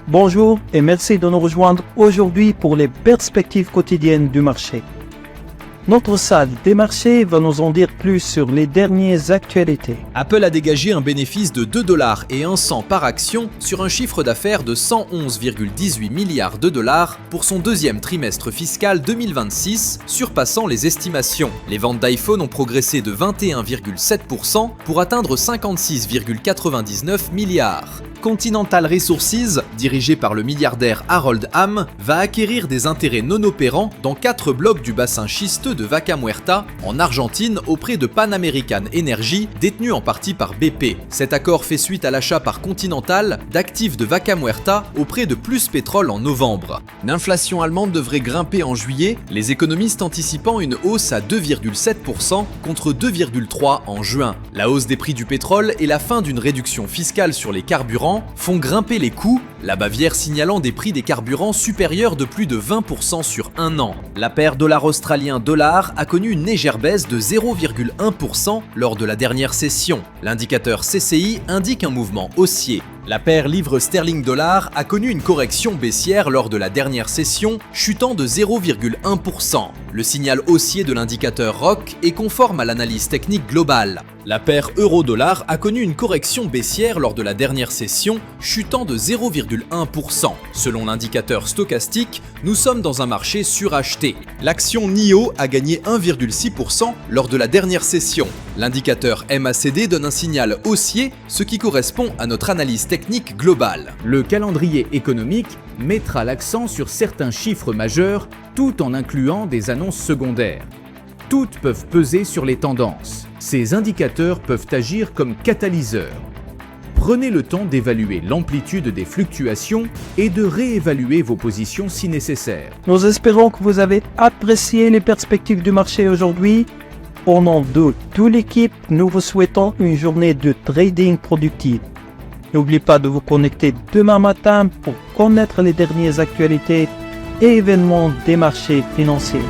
Bonjour et merci de nous rejoindre aujourd'hui pour les perspectives quotidiennes du marché. Notre salle des marchés va nous en dire plus sur les dernières actualités. Apple a dégagé un bénéfice de 2$ et 1 cent par action sur un chiffre d'affaires de 111,18 milliards de dollars pour son deuxième trimestre fiscal 2026, surpassant les estimations. Les ventes d'iPhone ont progressé de 21,7% pour atteindre 56,99 milliards. Continental Resources, dirigé par le milliardaire Harold Hamm, va acquérir des intérêts non opérants dans 4 blocs du bassin schisteux de Vaca Muerta, en Argentine, auprès de Pan American Energy, détenu en partie par BP. Cet accord fait suite à l'achat par Continental d'actifs de Vaca Muerta auprès de Plus Pétrole en novembre. L'inflation allemande devrait grimper en juillet, les économistes anticipant une hausse à 2,7% contre 2,3% en juin. La hausse des prix du pétrole et la fin d'une réduction fiscale sur les carburants font grimper les coûts, la Bavière signalant des prix des carburants supérieurs de plus de 20% sur un an. La paire dollar australien-dollar a connu une légère baisse de 0,1% lors de la dernière session. L'indicateur CCI indique un mouvement haussier. La paire livre sterling-dollar a connu une correction baissière lors de la dernière session, chutant de 0,1%. Le signal haussier de l'indicateur ROC est conforme à l'analyse technique globale. La paire euro-dollar a connu une correction baissière lors de la dernière session, chutant de 0,1%. Selon l'indicateur stochastique, nous sommes dans un marché suracheté. L'action NIO a gagné 1,6% lors de la dernière session. L'indicateur MACD donne un signal haussier, ce qui correspond à notre analyse technique globale. Le calendrier économique mettra l'accent sur certains chiffres majeurs tout en incluant des annonces secondaires. Toutes peuvent peser sur les tendances. Ces indicateurs peuvent agir comme catalyseurs. Prenez le temps d'évaluer l'amplitude des fluctuations et de réévaluer vos positions si nécessaire. Nous espérons que vous avez apprécié les perspectives du marché aujourd'hui. Au nom de toute l'équipe, nous vous souhaitons une journée de trading productive. N'oubliez pas de vous connecter demain matin pour connaître les dernières actualités et événements des marchés financiers.